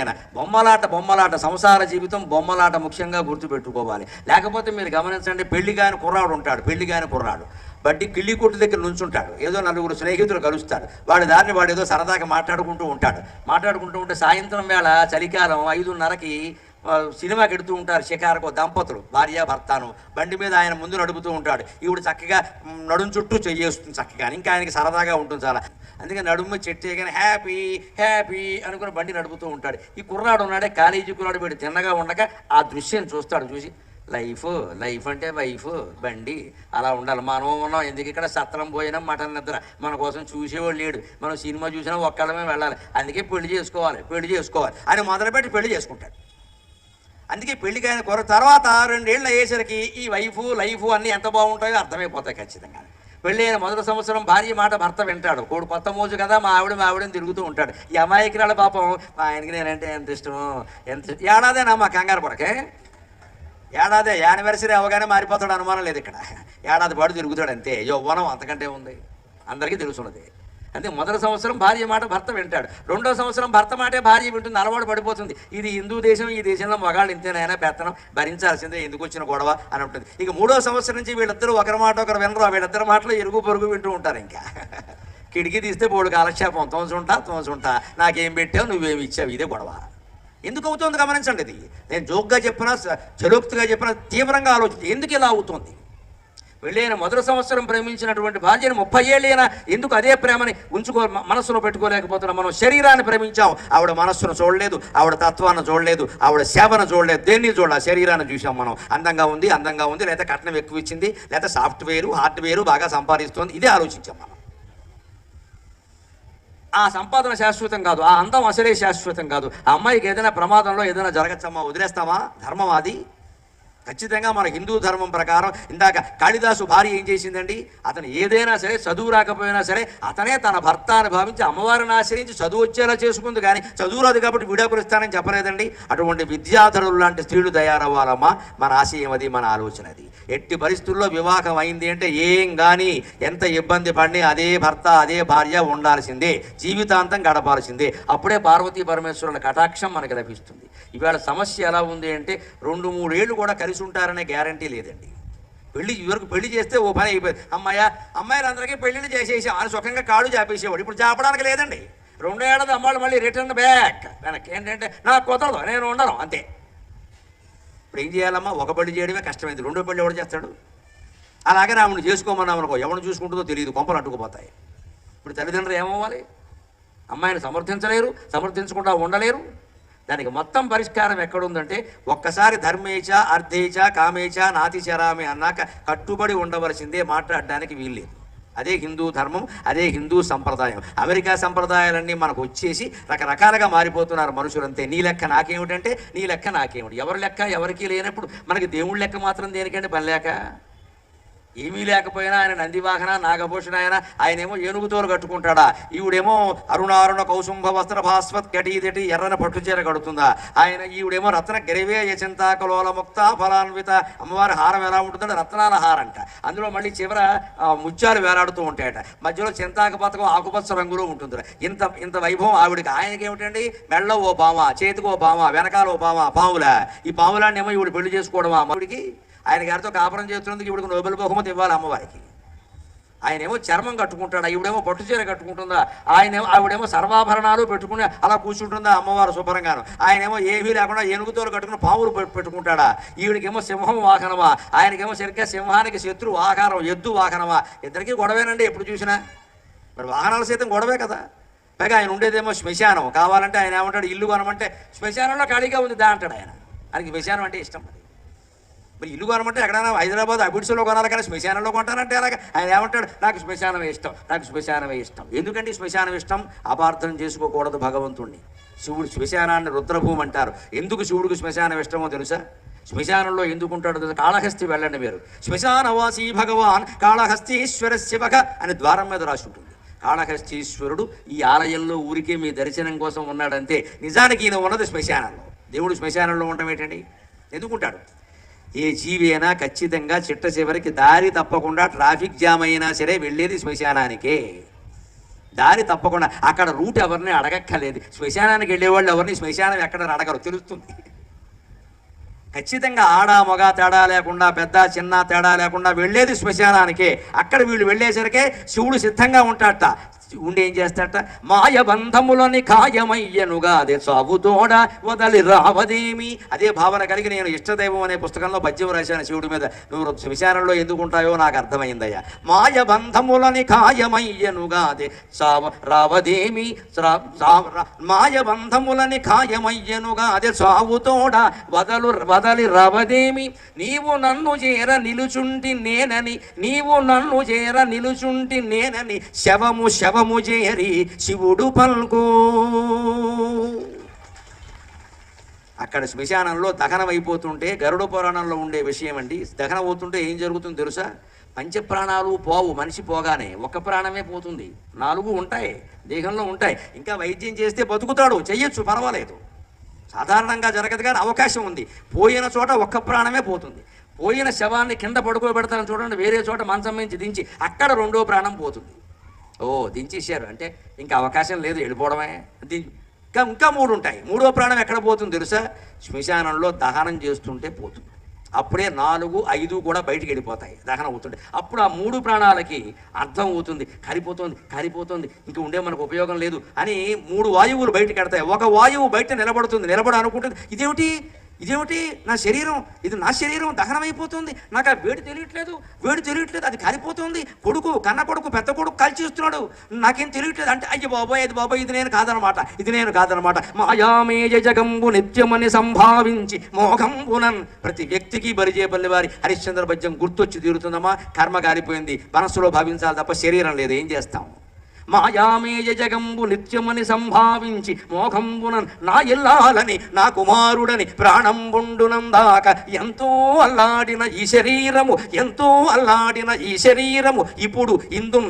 ఎప్పటికైనా బొమ్మలాట సంసార జీవితం బొమ్మలాట ముఖ్యంగా గుర్తుపెట్టుకోవాలి. లేకపోతే మీరు గమనించండి, పెళ్లి కాని కుర్రాడు బట్టి కిళ్ళి కొట్టు దగ్గర నుంచుంటాడు, ఏదో నలుగురు స్నేహితులు కలుస్తాడు, వాడి దారిని వాడు ఏదో సరదాగా మాట్లాడుకుంటూ ఉంటే సాయంత్రం వేళ చలికాలం 5:30కి సినిమాకి ఎడుతూ ఉంటారు షికారుకో దంపతులు, భార్య భర్తను. బండి మీద ఆయన ముందు నడుపుతూ ఉంటాడు, ఈవిడ చక్కగా నడుము చుట్టూ చెయ్యేస్తుంది చక్కగా, ఇంకా ఆయనకి సరదాగా ఉంటుంది చాలా. అందుకే నడుము చెట్టు కానీ హ్యాపీ అనుకుని బండి నడుపుతూ ఉంటాడు. ఈ కుర్రాడు ఉన్నాడే కాలేజీ కుర్రాడు, వీడు తిన్నగా ఉండక ఆ దృశ్యం చూసి లైఫ్ అంటే వైఫ్ బండి అలా ఉండాలి. మనం ఉన్నాం ఎందుకు ఇక్కడ, సత్రం పోయినా మటన్ నిద్ర, మన కోసం చూసేవాళ్ళు లేడు, మనం సినిమా చూసినా ఒక్కళ్ళమే వెళ్ళాలి, అందుకే పెళ్లి చేసుకోవాలి అని మొదలుపెట్టి పెళ్లి చేసుకుంటాడు. అందుకే పెళ్లికి ఆయన తర్వాత 2 ఏళ్ళు అయ్యేసరికి ఈ లైఫ్ అన్నీ ఎంత బాగుంటాయో అర్థమైపోతాయి ఖచ్చితంగా. పెళ్ళి అయిన మొదటి సంవత్సరం భార్య మాట భర్త వింటాడు, కోడు కొత్త మోజు కదా, మా ఆవిడని తిరుగుతూ ఉంటాడు. ఈ అమాయకురాల పాపం, మా ఆయనకి నేనంటే ఎంత ఇష్టమో ఏడాదేనా మా కంగారు పడకే, ఏడాది యానివర్సరీ అవగానే మారిపోతాడు, అనుమానం లేదు ఇక్కడ. ఏడాది పాటు తిరుగుతాడు అంతే, యవ్వనం అంతకంటే ఉంది, అందరికీ తెలుసున్నది. అంటే మొదటి సంవత్సరం భార్య మాట భర్త వింటాడు, 2వ సంవత్సరం భర్త మాటే భార్య వింటుంది, అలవాటు పడిపోతుంది. ఇది హిందూ దేశం, ఈ దేశంలో మగాళ్ళు ఇంతేనైనా పెత్తనం భరించాల్సిందే, ఎందుకు వచ్చిన గొడవ అని ఉంటుంది. ఇక 3వ సంవత్సరం నుంచి వీళ్ళిద్దరూ ఒకరి మాట ఒకరు వినరు, వీళ్ళిద్దరి మాటలు ఇరుగు పొరుగు వింటూ ఉంటారు. ఇంకా కిటికీ తీస్తే బోడు కాలక్షేపం, తోసుంటా నాకేం పెట్టావు నువ్వేమి ఇచ్చావు, ఇదే గొడవ. ఎందుకు అవుతుంది గమనించండి. ఇది నేను జోక్గా చెప్పినా చలోక్తిగా చెప్పినా తీవ్రంగా ఆలోచించి ఎందుకు ఇలా అవుతుంది. వెళ్ళైన మొదటి సంవత్సరం ప్రేమించినటువంటి భార్యను 30 ఏళ్ళైనా ఎందుకు అదే ప్రేమని మనస్సులో పెట్టుకోలేకపోతున్నాం. మనం శరీరాన్ని ప్రేమించాం, ఆవిడ మనస్సును చూడలేదు, ఆవిడ తత్వాన్ని చూడలేదు, ఆవిడ సేవను చూడలేదు, దేన్ని చూడాలి, శరీరాన్ని చూసాం మనం. అందంగా ఉంది లేదా కట్నం ఎక్కువ ఇచ్చింది, లేదా హార్డ్వేరు బాగా సంపాదిస్తుంది, ఇదే ఆలోచించాం మనం. ఆ సంపాదన శాశ్వతం కాదు, ఆ అందం అసలే శాశ్వతం కాదు. ఆ అమ్మాయికి ఏదైనా ప్రమాదంలో ఏదైనా జరగచ్చమ్మా, వదిలేస్తామా? ధర్మం అది. ఖచ్చితంగా మన హిందూ ధర్మం ప్రకారం ఇందాక కాళిదాసు భార్య ఏం చేసిందండి, అతను ఏదైనా సరే చదువు రాకపోయినా సరే అతనే తన భర్త అని భావించి అమ్మవారిని ఆశ్రయించి చదువు వచ్చేలా చేసుకుంది, కానీ చదువు రాదు కాబట్టి విడాకులు ఇస్తానని చెప్పలేదండి. అటువంటి విద్యాధరులు లాంటి స్త్రీలు తయారవ్వాలమ్మా, మన ఆశయం అది, మన ఆలోచన అది. ఎట్టి పరిస్థితుల్లో వివాహం అయింది అంటే ఏం కానీ ఎంత ఇబ్బంది పడి అదే భర్త అదే భార్య ఉండాల్సిందే, జీవితాంతం గడపాల్సిందే. అప్పుడే పార్వతీ పరమేశ్వరుల కటాక్షం మనకి లభిస్తుంది. ఇవాళ సమస్య ఎలా ఉంది అంటే 2-3 ఏళ్ళు కూడా కలిసి ఉంటారనే గ్యారంటీ లేదండి. ఇవరకు పెళ్లి చేస్తే ఓ పని అయిపోయింది, అమ్మాయిలందరికీ పెళ్లిళ్ళు చేసేసాం అని సుఖంగా కాళ్ళు చాపేసేవాడు. ఇప్పుడు చాపడానికి లేదండి. 2 ఏళ్ళది అమ్మాయిలు మళ్ళీ రిటర్న్ బ్యాక్ వెనక్కి. ఏంటంటే నాకు కుదరదు, నేను ఉండను అంతే. ఇప్పుడు ఏం చేయాలమ్మా, ఒక పెళ్లి చేయడమే కష్టమైంది, 2వ పెళ్లి ఎవడు చేస్తాడు? అలాగే ఆమెను చేసుకోమన్నాం అనుకో, ఎవరు చూసుకుంటుందో తెలియదు, కొంపలు అట్టుకుపోతాయి. ఇప్పుడు తల్లిదండ్రులు ఏమవ్వాలి? అమ్మాయిని సమర్థించకుండా ఉండలేరు. దానికి మొత్తం పరిష్కారం ఎక్కడుందంటే, ఒక్కసారి ధర్మేచ అర్థేచ కామేచ నాతిచరామి అన్నాక కట్టుబడి ఉండవలసిందే, మాట్లాడడానికి వీల్లేదు. అదే హిందూ ధర్మం, అదే హిందూ సంప్రదాయం. అమెరికా సంప్రదాయాలన్నీ మనకు వచ్చేసి రకరకాలుగా మారిపోతున్నారు మనుషులంతే. నీ లెక్క నాకేమిటంటే నీ లెక్క నాకేమిటి, ఎవరి లెక్క ఎవరికీ లేనప్పుడు మనకి దేవుడి లెక్క మాత్రం దేనికంటే పని లేక. ఏమీ లేకపోయినా ఆయన నందివాహన నాగభూషణ ఆయనేమో ఏనుగుతోలు కట్టుకుంటాడా, ఈవిడేమో అరుణారుణ కౌసుంభ వస్త్ర భాస్వత్ కటీదటి ఎర్రన పట్టుచీర కడుతుందా, ఈవిడేమో రత్న గరివేయ చింతాకలోల ముక్త ఫలాన్విత. అమ్మవారి హారం ఎలా ఉంటుందంటే రత్నాల హారంట, అందులో మళ్ళీ చివర ముత్యాలు వేలాడుతూ ఉంటాయట, మధ్యలో చింతాక పథకం ఆకుపచ్చ రంగులో ఉంటుంది. ఇంత వైభవం ఆవిడికి. ఆయనకి ఏమిటండి, మెళ్ళ ఓ బామ, చేతికి ఓ బామ, వెనకాల ఓ బామ, పాముల. ఈ పాములాన్నేమో ఈవిడ పెళ్లి చేసుకోవడమా అమ్మడికి? ఆయన గారితో కాపురం చేస్తున్నందుకు ఇవిడికి నోబెల్ బహుమతి ఇవ్వాలి అమ్మవారికి. ఆయనేమో చర్మం కట్టుకుంటాడా, ఈవిడేమో పట్టుచీర కట్టుకుంటుందా, ఆవిడేమో సర్వాభరణాలు పెట్టుకుని అలా కూర్చుంటుందా అమ్మవారు శుభ్రంగాను. ఆయనేమో ఏమీ లేకుండా ఏనుగుతోలు కట్టుకుని పావులు పెట్టుకుంటాడా. ఈవిడికేమో సింహం వాహనమా, ఆయనకేమో సరిగ్గా సింహానికి శత్రు ఆకారం ఎద్దు వాహనమా. ఇద్దరికీ గొడవేనండి ఎప్పుడు చూసినా. మరి వాహనాల సైతం గొడవే కదా. పైగా ఆయన ఉండేదేమో శ్మశానం. కావాలంటే ఆయన ఏమంటాడు, ఇల్లు కొనమంటే శ్మశానంలో ఖాళీగా ఉంది దా అంటాడు ఆయన. ఆయనకి శ్మశానం అంటే ఇష్టం. మరి ఇల్లు కొనమంటే ఎక్కడైనా హైదరాబాద్ అబిడ్స్లో కొనాలి, కానీ శ్మశానంలో కొంటానంటే అలాగే. ఆయన ఏమంటాడు, నాకు శ్మశానమే ఇష్టం. ఎందుకంటే శ్మశానం ఇష్టం? అపార్థం చేసుకోకూడదు భగవంతుణ్ణి. శివుడు శ్మశానాన్ని రుద్రభూమి అంటారు. ఎందుకు శివుడికి శ్మశానం ఇష్టమో తెలుసా? శ్మశానంలో ఎందుకుంటాడో తెలుసా? కాళహస్తి వెళ్ళండి మీరు, శ్మశానవాసీ భగవాన్ కాళహస్తీశ్వర శివక అని ద్వారం మీద రాసి ఉంటుంది. కాళహస్తీశ్వరుడు ఈ ఆలయంలో ఊరికే మీ దర్శనం కోసం ఉన్నాడంతే. నిజానికి ఈయన ఉన్నది శ్మశానంలో. దేవుడు శ్మశానంలో ఉండటం ఏంటండి? ఎందుకుంటాడు? ఏ జీవి అయినా ఖచ్చితంగా చిట్ట చివరికి దారి తప్పకుండా ట్రాఫిక్ జామ్ అయినా సరే వెళ్ళేది శ్మశానానికే. దారి తప్పకుండా. అక్కడ రూట్ ఎవరిని అడగక్కర్లేదు. శ్మశానానికి వెళ్ళేవాళ్ళు ఎవరిని శ్మశానం ఎక్కడ అడగరు, తెలుస్తుంది. ఖచ్చితంగా ఆడ మగ తేడా లేకుండా, పెద్ద చిన్న తేడా లేకుండా వెళ్ళేది శ్మశానానికే. అక్కడ వీళ్ళు వెళ్ళేసరికే శివుడు సిద్ధంగా ఉంటాడట. ఉండి ఏం చేస్తాడట, మాయ బంధములని ఖాయమయ్యనుగా అదే సాగుతోడ వదలి రావదేమి. అదే భావన కలిగి నేను ఇష్టదైవం అనే పుస్తకంలో పద్యం రాశాను శివుడి మీద. నువ్వు శ్మశానంలో ఎందుకు ఉంటాయో నాకు అర్థమైందయ్యా. మాయ బంధములని ఖాయమయ్యనుగా అదే రావదేమి, మాయ బంధములని ఖాయమయ్యనుగా అదే సాగుతోడ వదలి రావదేమి. నీవు నన్ను చేర నిలుచుంటి నేనని, నీవు నన్ను చేర నిలుచుంటి నేనని శవము చేరి శివుడు పల్కో. అక్కడ శ్మశానంలో దహనం అయిపోతుంటే, గరుడ పురాణంలో ఉండే విషయం అండి. దహనం అవుతుంటే ఏం జరుగుతుందో తెలుసా? పంచప్రాణాలు పోవు. మనిషి పోగానే ఒక్క ప్రాణమే పోతుంది. 4 ఉంటాయి, దేహంలో ఉంటాయి. ఇంకా వైద్యం చేస్తే బతుకుతాడు, చెయ్యొచ్చు, పర్వాలేదు. సాధారణంగా జరగదు కానీ అవకాశం ఉంది. పోయిన చోట ఒక్క ప్రాణమే పోతుంది. పోయిన శవాన్ని కింద పడుకోబెడతాను చూడండి, వేరే చోట మంచం నుంచి దించి అక్కడ 2వ ప్రాణం పోతుంది. ఓ దించేశారు అంటే ఇంకా అవకాశం లేదు, వెళ్ళిపోవడమే. ఇంకా 3 ఉంటాయి. 3వ ప్రాణం ఎక్కడ పోతుంది తెలుసా? శ్మశానంలో దహనం చేస్తుంటే పోతుంది. అప్పుడే 4, 5 కూడా బయటికి వెళ్ళిపోతాయి దహనం అవుతుంటే. అప్పుడు ఆ 3 ప్రాణాలకి అర్థం అవుతుంది, కారిపోతుంది, ఇంక ఉండే మనకు ఉపయోగం లేదు అని 3 వాయువులు బయటికి వెడతాయి. ఒక వాయువు బయట నిలబడి అనుకుంటుంది, ఇదేమిటి నా శరీరం, ఇది నా శరీరం దహనమైపోతుంది, నాకు ఆ వేడి తెలియట్లేదు, అది కాలిపోతుంది, కన్న కొడుకు పెద్ద కొడుకు కాల్చేస్తున్నాడు, నాకేం తెలియట్లేదు అంటే, అయ్య బాబాయ్ ఇది నేను కాదనమాట. మాయామేయ జగంబు నిత్యమని సంభావించి మోఘంబునన్. ప్రతి వ్యక్తికి బరిజేపల్లి వారి హరిశ్చంద్ర పద్యం గుర్తొచ్చి తీరుతుందమ్మా. కర్మ కాలిపోయింది, మనస్సులో భావించాలి తప్ప శరీరం లేదు, ఏం చేస్తాం? మాయామేయ జగంబు నిత్యమని సంభావించి మోఘంబునన్ నా ఇల్లాలని నా కుమారుడని ప్రాణంబుండునందాక ఎంతో అల్లాడిన ఈ శరీరము ఇప్పుడు ఇందున్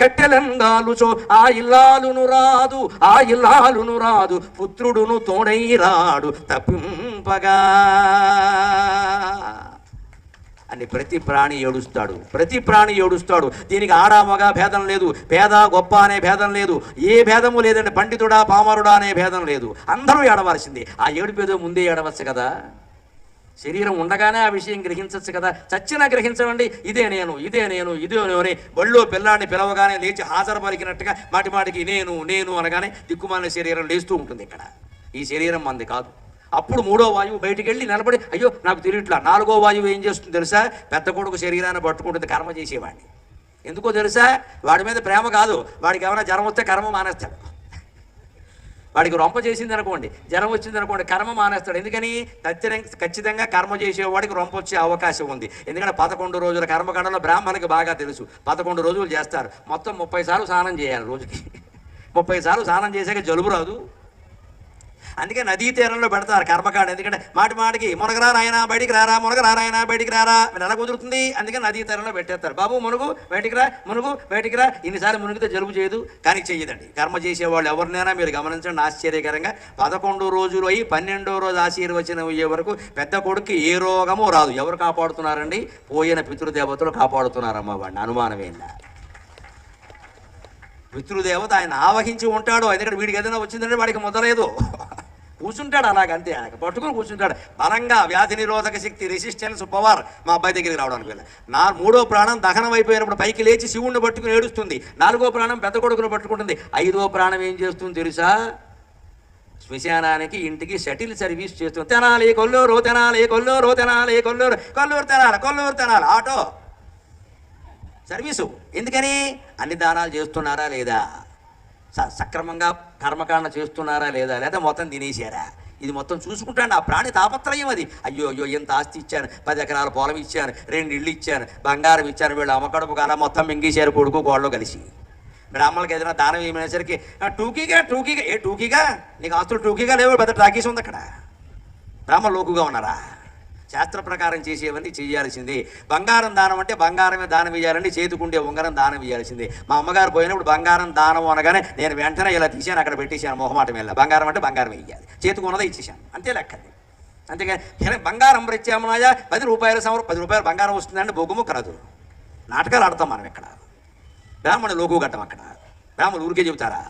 కట్టెలంగాలుచో ఆ ఇల్లాలును రాదు పుత్రుడును తోడై రాడు తప్పింపగా అని ప్రతి ప్రాణి ఏడుస్తాడు. దీనికి ఆడ మగ భేదం లేదు, పేద గొప్ప అనే భేదం లేదు, ఏ భేదము లేదండి. పండితుడా పామరుడా అనే భేదం లేదు, అందరూ ఏడవలసిందే. ఆ ఏడుపేదో ముందే ఏడవచ్చు కదా. శరీరం ఉండగానే ఆ విషయం గ్రహించవచ్చు కదా. చచ్చినా గ్రహించమండి, ఇదే నేను అని బళ్ళో పిల్లాడిని పిలవగానే లేచి హాజరు పలికినట్టుగా మాటికి నేను అనగానే దిక్కుమాలిన శరీరం లేస్తూ ఉంటుంది. ఇక్కడ ఈ శరీరం మంది కాదు. అప్పుడు 3వ వాయువు బయటికి వెళ్ళి నిలబడి, అయ్యో నాకు తెలియట్లా. 4వ వాయువు ఏం చేస్తుంది తెలుసా? పెద్ద కొడుకు శరీరాన్ని పట్టుకుంటుంది, కర్మ చేసేవాడిని. ఎందుకో తెలుసా? వాడి మీద ప్రేమ కాదు, వాడికి ఏమైనా జ్వరం వస్తే కర్మ మానేస్తాడు. వాడికి రొంప చేసింది అనుకోండి, జ్వరం వచ్చింది అనుకోండి, కర్మ మానేస్తాడు. ఎందుకని? ఖచ్చితంగా కర్మ చేసేవాడికి రొంప వచ్చే అవకాశం ఉంది. ఎందుకంటే 11 రోజుల కర్మకాండలో బ్రాహ్మణులకు బాగా తెలుసు. 11 రోజులు చేస్తారు, మొత్తం 30 సార్లు స్నానం చేయాలి రోజుకి. 30 సార్లు స్నానం చేశాక జలుబు రాదు. అందుకే నదీ తీరంలో పెడతారు కర్మకాండ. ఎందుకంటే మాటికి మునగరా నాయన బయటికి రారా ఎలా కుదురుతుంది? అందుకని నదీ తీరంలో పెట్టేస్తారు. బాబు మునుగు బయటికి రా. ఇన్నిసార్లు మునిగితే జలుబు చేయదు, కానీ చెయ్యదండి. కర్మ చేసేవాళ్ళు ఎవరినైనా మీరు గమనించండి, ఆశ్చర్యకరంగా 11 రోజులు అయ్యి 12వ రోజు ఆశీర్వచనం అయ్యే వరకు పెద్ద కొడుకు ఏ రోగము రాదు. ఎవరు కాపాడుతున్నారండి? పోయిన పితృదేవతలు కాపాడుతున్నారమ్మ. వాడిని అనుమానమేందా? పితృదేవత ఆయన ఆవహించి ఉంటాడు. ఎందుకంటే వీడికి ఏదైనా వచ్చిందంటే వాడికి మొదలేదు, కూర్చుంటాడు అలాగంతే. ఆయన పట్టుకుని కూర్చుంటాడు బలంగా. వ్యాధి నిరోధక శక్తి, రెసిస్టెన్స్ పవర్ మా అబ్బాయి దగ్గరికి రావడానికి వెళ్ళి. 3వ ప్రాణం దహనం అయిపోయినప్పుడు పైకి లేచి శివుణ్ణి పట్టుకుని ఏడుస్తుంది. 4వ ప్రాణం పెద్ద కొడుకును పట్టుకుంటుంది. 5వ ప్రాణం ఏం చేస్తుంది తెలుసా? శ్మశానానికి ఇంటికి షటిల్ సర్వీస్ చేస్తుంది. Kolluru Tenali auto service. ఎందుకని? అన్ని దానాలు చేస్తున్నారా లేదా, సక్రమంగా కర్మకాండ చేస్తున్నారా లేదా మొత్తం తినేసారా, ఇది మొత్తం చూసుకుంటాను. ఆ ప్రాణి తాపత్రయం అది. అయ్యో ఎంత ఆస్తి ఇచ్చాను, 10 ఎకరాల పొలం ఇచ్చాను, 2 ఇళ్ళు ఇచ్చాను, బంగారం ఇచ్చాను, వీళ్ళు అమ్మకడుపు కాల మొత్తం మింగేశారు కొడుకు కోళ్ళు కలిసి. బ్రాహ్మణులకి ఏదైనా దానం ఏమైనాసరికి టూకీగా నీకు ఆస్తులు టూకీగా లేవు, పెద్ద టాకీస్ ఉంది అక్కడ. బ్రాహ్మణ లోకుగా ఉన్నారా? శాస్త్ర ప్రకారం చేసేవన్నీ చేయాల్సిందే. బంగారం దానం అంటే బంగారమే దానం ఇవ్వాలండి, చేతుకుండే ఉంగరం దానం ఇవ్వాల్సిందే. మా అమ్మగారు పోయినప్పుడు బంగారం దానం అనగానే నేను వెంటనే ఇలా తీసాను, అక్కడ పెట్టేశాను మొహమాటం వెళ్ళా. బంగారం అంటే బంగారం ఇవ్వాలి, చేతుకున్నదే ఇచ్చేసాను, అంతే లెక్కది. అంతేగా బంగారం ప్రత్యామ్నాయ 10 రూపాయల 10 రూపాయలు బంగారం వస్తుందంటే బొగ్గుము కరదు. నాటకాలు ఆడతాం మనం ఇక్కడ. బ్రాహ్మణ లోకు ఘట్టం అక్కడ. బ్రాహ్మణులు ఊరికే చెబుతారా?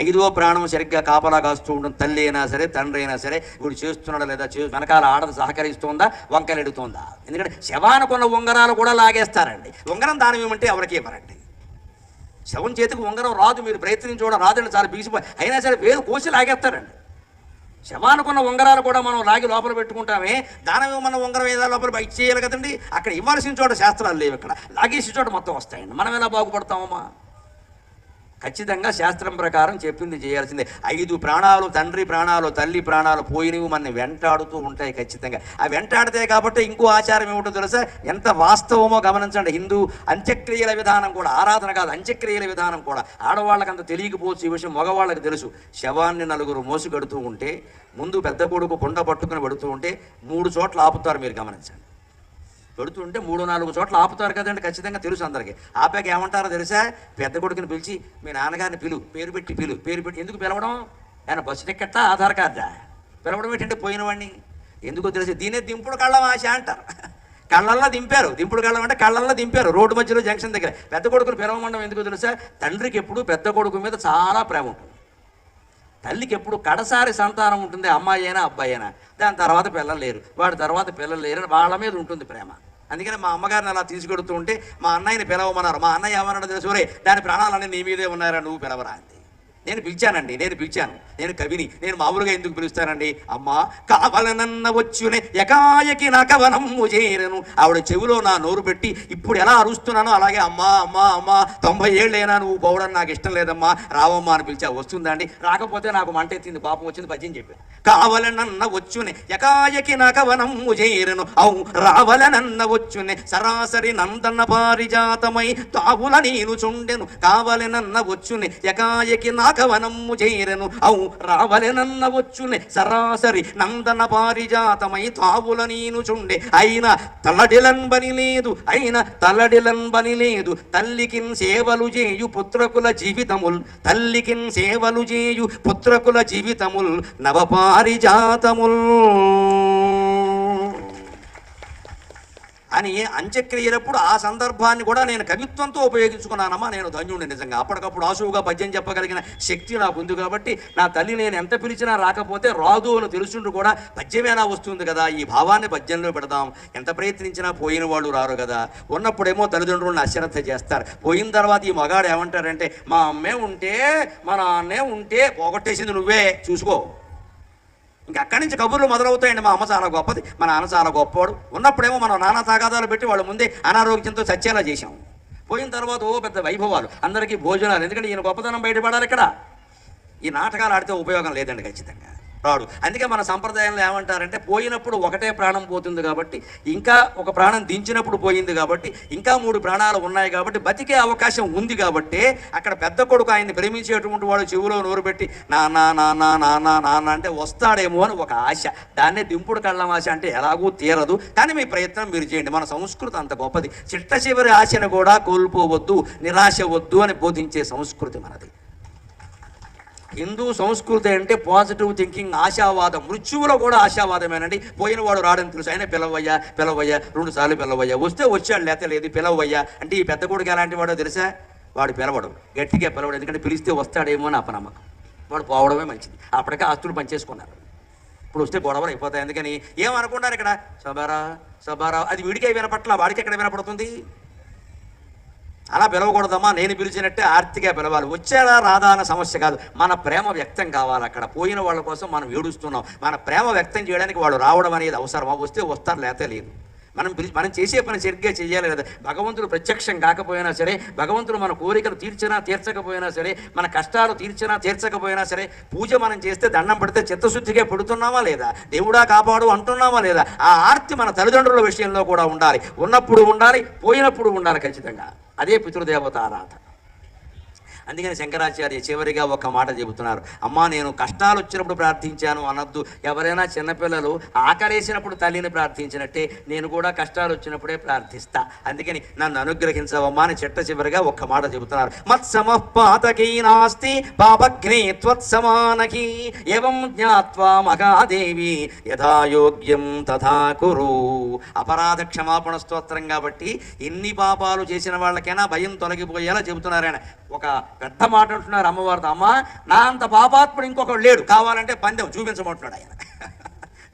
5వ ప్రాణం సరిగ్గా కాపలా కాస్తూ ఉంటుంది. తల్లి అయినా సరే, తండ్రి అయినా సరే, వీడు చేస్తున్నాడా లేదా, వెనకాల ఆడది సహకరిస్తుందా, వంకలెడుతుందా? ఎందుకంటే శవానుకున్న ఉంగరాలు కూడా లాగేస్తారండి. ఉంగరం దానం ఏమంటే ఎవరికి ఇవ్వరండి. శవం చేతికి ఉంగరం రాదు, మీరు ప్రయత్నించి కూడా రాదండి, చాలా బిగిసిపోయి అయినా సరే వేలు కోసి లాగేస్తారండి. శవానుకున్న ఉంగరాలు కూడా మనం లాగి లోపల పెట్టుకుంటామే, దానం ఇవ్వమన్న ఉంగరం ఏదో లోపల బయట చేయాలి కదండి. అక్కడ ఇవ్వాల్సిన చోట శాస్త్రాలు లేవు, ఇక్కడ లాగేసిన చోట మొత్తం వస్తాయండి. మనం ఎలా బాగుపడతామమ్మా? ఖచ్చితంగా శాస్త్రం ప్రకారం చెప్పింది చేయాల్సిందే. 5 ప్రాణాలు, తండ్రి ప్రాణాలు, తల్లి ప్రాణాలు పోయినవి మన వెంటాడుతూ ఉంటాయి ఖచ్చితంగా. ఆ వెంటాడితే కాబట్టి ఇంకో ఆచారం ఏమిటో తెలుసా? ఎంత వాస్తవమో గమనించండి. హిందూ అంత్యక్రియల విధానం కూడా, ఆరాధన కాదు అంత్యక్రియల విధానం కూడా ఆడవాళ్ళకి అంత తెలియకపోవచ్చు ఈ విషయం, మగవాళ్ళకి తెలుసు. శవాన్ని 4 మోసుగడుతూ ఉంటే ముందు పెద్ద కొడుకు కుండ పట్టుకుని పెడుతూ ఉంటే 3 చోట్ల ఆపుతారు, మీరు గమనించండి. పెడుతుంటే 3-4 చోట్ల ఆపుతారు కదండి, ఖచ్చితంగా తెలుసు అందరికీ. ఆపాక ఏమంటారో తెలుసా? పెద్ద కొడుకుని పిలిచి మీ నాన్నగారిని పేరు పెట్టి ఎందుకు పిలవడం? ఆయన బస్సు టికెట్టా, ఆధార్ కార్డా? పిలవడం ఏంటంటే పోయినవాడిని. ఎందుకో తెలిసి దీనే దింపుడు కళ్ళం ఆశ అంటారు. కళ్ళల్లో దింపారు, దింపుడు కళ్ళం అంటే కళ్ళల్లో దింపారు రోడ్డు మధ్యలో జంక్షన్ దగ్గర. పెద్ద కొడుకుని పిలవమండం ఎందుకో తెలుసా? తండ్రికి ఎప్పుడు పెద్ద కొడుకు మీద చాలా ప్రేమ ఉంటుంది. తల్లికి ఎప్పుడు కడసారి సంతానం ఉంటుంది, అమ్మాయి అయినా అబ్బాయి అయినా. దాని తర్వాత పిల్లలు లేరు, వాడి తర్వాత పిల్లలు లేరు, వాళ్ళ మీద ఉంటుంది ప్రేమ. అందుకని మా అమ్మగారిని అలా తీసుకెడుతూ ఉంటే మా అన్నయ్యని పిలవమన్నారు. మా అన్నయ్య ఏమన్నాడు తెలుసు? రే దాని ప్రాణాలన్నీ నీ మీదే ఉన్నారా, నువ్వు పిలవరా అంది. నేను పిలిచాను, నేను కవిని, నేను మామూలుగా ఎందుకు పిలుస్తానండి? అమ్మా కావలనన్న వచ్చునే ఎకాయకి నా కవనమ్ము చేరను. ఆవిడ చెవిలో నా నోరు పెట్టి ఇప్పుడు ఎలా అరుస్తున్నానో అలాగే అమ్మా అమ్మా అమ్మా 90 ఏళ్ళైనా నువ్వు పోవడం నాకు ఇష్టం లేదమ్మా, రావమ్మా అని పిలిచా. వస్తుందండి, రాకపోతే నాకు మంట ఎత్తింది, పాపం వచ్చింది, పద్యం చెప్పాను. కావలనన్న వచ్చునే ఎకాయకి నా కవనమ్ము చేరను, అవు రావలనన్న వచ్చునే సరాసరి నందన పారిజాతమై తావుల నేను చుండెను. కావలనన్న వచ్చునే ఎకాయకి కవనమ్ము చేరను, అవు రావలెనన్న వచ్చునే సరాసరి నందన పారిజాతమై తావుల నేను చుండే. అయినా తలడిలన్బని లేదు, తల్లికిన్ సేవలు చేయు పుత్రకుల జీవితముల్, నవపారిజాతముల్ అని అంత్యక్రియలప్పుడు ఆ సందర్భాన్ని కూడా నేను కవిత్వంతో ఉపయోగించుకున్నానమ్మా. నేను ధన్యుడిని నిజంగా. అప్పటికప్పుడు ఆశువుగా పద్యం చెప్పగలిగిన శక్తి నాకు ఉంది కాబట్టి నా తల్లి నేను ఎంత పిలిచినా రాకపోతే రాదు అని తెలుసుంటూ కూడా పద్యమేనా వస్తుంది కదా, ఈ భావాన్ని పద్యంలో పెడదాం. ఎంత ప్రయత్నించినా పోయిన వాళ్ళు రారు కదా. ఉన్నప్పుడేమో తల్లిదండ్రులను అశ్రద్ధ చేస్తారు. పోయిన తర్వాత ఈ మగాడు ఏమంటాడంటే మా అమ్మే ఉంటే మా నాన్నే ఉంటే పోగొట్టేసింది నువ్వే చూసుకో. ఇంకా అక్కడి నుంచి కబుర్లు మొదలవుతాయండి. మా అమ్మ చాలా గొప్పది, మా నాన్న చాలా గొప్పవాడు. ఉన్నప్పుడేమో మనం నానా తాగాదాలు పెట్టి వాళ్ళ ముందే అనారోగ్యంతో చచ్చేలా చేశాం. పోయిన తర్వాత పెద్ద వైభవాలు, అందరికీ భోజనాలు. ఎందుకంటే ఈయన గొప్పతనం బయటపడాలి. ఇక్కడ ఈ నాటకాలు ఆడితే ఉపయోగం లేదండి, ఖచ్చితంగా రాడు. అందుకే మన సంప్రదాయంలో ఏమంటారంటే పోయినప్పుడు ఒకటే ప్రాణం పోతుంది కాబట్టి, ఇంకా ఒక ప్రాణం దించినప్పుడు పోయింది కాబట్టి, ఇంకా 3 ప్రాణాలు ఉన్నాయి కాబట్టి బతికే అవకాశం ఉంది కాబట్టి అక్కడ పెద్ద కొడుకు ఆయన్ని ప్రేమించేటువంటి వాడు చెవులో నోరు పెట్టి నాన్న నాన్న నాన్న నాన్న అంటే వస్తాడేమో అని ఒక ఆశ. దాన్నే దింపుడు కళ్ళం ఆశ అంటే ఎలాగూ తీరదు, కానీ మీ ప్రయత్నం మీరు చేయండి. మన సంస్కృతి అంత గొప్పది. చిట్ట చివరి ఆశను కూడా కోల్పోవద్దు, నిరాశ వద్దు అని బోధించే సంస్కృతి మనది. హిందూ సంస్కృతి అంటే పాజిటివ్ థింకింగ్, ఆశావాదం. మృత్యువులో కూడా ఆశావాదమేనండి. పోయినవాడు రాడని తెలుసు, అయినా పిలవయ్యా 2 సార్లు పిలవయ్యా, వస్తే వచ్చాడు లేకపోతే లేదు, పిలవయ్యా అంటే ఈ పెద్ద కొడుకు ఎలాంటి వాడో తెలుసా? వాడు పిలవడం, గట్టిగా పిలవడం. ఎందుకంటే పిలిస్తే వస్తాడేమో అని అపనమ్మకం. వాడు పోవడమే మంచిది. అప్పటికే ఆస్తులు పనిచేసుకున్నారు, ఇప్పుడు వస్తే గొడవలు అయిపోతాయి. అందుకని ఏమనుకున్నారు ఇక్కడ సబారా అది వీడికే వినపట్ల, వాడికి ఎక్కడ వినపడుతుంది? అలా పిలవకూడదమ్మా. నేను పిలిచినట్టే ఆర్తిగా పిలవాలి. వచ్చారా రాదా అన్న సమస్య కాదు, మన ప్రేమ వ్యక్తం కావాలి. అక్కడ పోయిన వాళ్ళ కోసం మనం ఏడుస్తున్నాం, మన ప్రేమ వ్యక్తం చేయడానికి వాళ్ళు రావడం అనేది అవసరమా? వస్తే వస్తారు, లేతే లేదు. మనం చేసే పని సరిగ్గా చేయాలి కదా. భగవంతుడు ప్రత్యక్షం కాకపోయినా సరే, భగవంతుడు మన కోరికలు తీర్చకపోయినా సరే, మన కష్టాలు తీర్చకపోయినా సరే, పూజ మనం చేస్తే దండం పెడితే చిత్తశుద్ధిగా పెడుతున్నామా లేదా, దేవుడా కాపాడు అంటున్నామా లేదా, ఆ ఆర్తి మన తల్లిదండ్రుల విషయంలో కూడా ఉండాలి. ఉన్నప్పుడు ఉండాలి, పోయినప్పుడు ఉండాలి ఖచ్చితంగా. అదే పితృదేవత ఆరాధన. అందుకని శంకరాచార్య చివరిగా ఒక మాట చెబుతున్నారు, అమ్మా నేను కష్టాలు వచ్చినప్పుడు ప్రార్థించాను అనొద్దు. ఎవరైనా చిన్నపిల్లలు ఆకలేసినప్పుడు తల్లిని ప్రార్థించినట్టే నేను కూడా కష్టాలు వచ్చినప్పుడే ప్రార్థిస్తా, అందుకని నన్ను అనుగ్రహించవమ్మా అని చిట్ట చివరిగా ఒక్క మాట చెబుతున్నారు. మత్సమః పాతకీ నాస్తి పాపఘ్నే త్వత్సమానకీ ఏవం జ్ఞాత్వా మహాదేవి యథాయోగ్యం తథా కురు. అపరాధ క్షమాపణ స్తోత్రం కాబట్టి ఎన్ని పాపాలు చేసిన వాళ్ళకైనా భయం తొలగిపోయేలా చెబుతున్నారు ఆయన. ఒక పెద్ద మాట అంటున్నారు అమ్మవారితో, అమ్మ నా అంత పాపాత్ముడు ఇంకొకడు లేడు, కావాలంటే పందెం చూపించమంటున్నాడు ఆయన.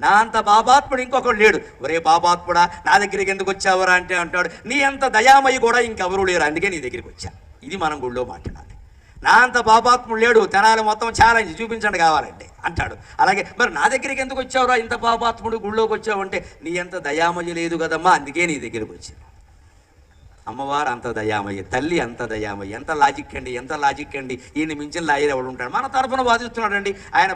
నా అంత పాపాత్ముడు ఇంకొకడు లేడు. ఒరే పాపాత్ముడా నా దగ్గరికి ఎందుకు వచ్చావరా అంటే అంటాడు, నీ అంత దయామయ్యి కూడా ఇంకెవరూ లేరు, అందుకే నీ దగ్గరికి వచ్చా. ఇది మనం గుళ్ళో మాట్లాడాలి. నా అంత పాపాత్ముడు లేడు, తెనాలి మొత్తం ఛాలెంజ్ చూపించండి కావాలంటే అంటాడు. అలాగే మరి నా దగ్గరికి ఎందుకు వచ్చావురా, ఇంత పాపాత్ముడు గుళ్ళోకి వచ్చావంటే నీ అంత దయామయ్యి లేదు కదమ్మా, అందుకే నీ దగ్గరికి వచ్చాను. అమ్మవారు అంత దయామయ్య, తల్లి అంత దయామయ్య. ఎంత లాజిక్ అండి, ఎంత లాజిక్ అండి. ఈయన మించిన లాయర్ ఎవడు ఉంటాడు? మన తరఫున వాదిస్తున్నాడండి ఆయన.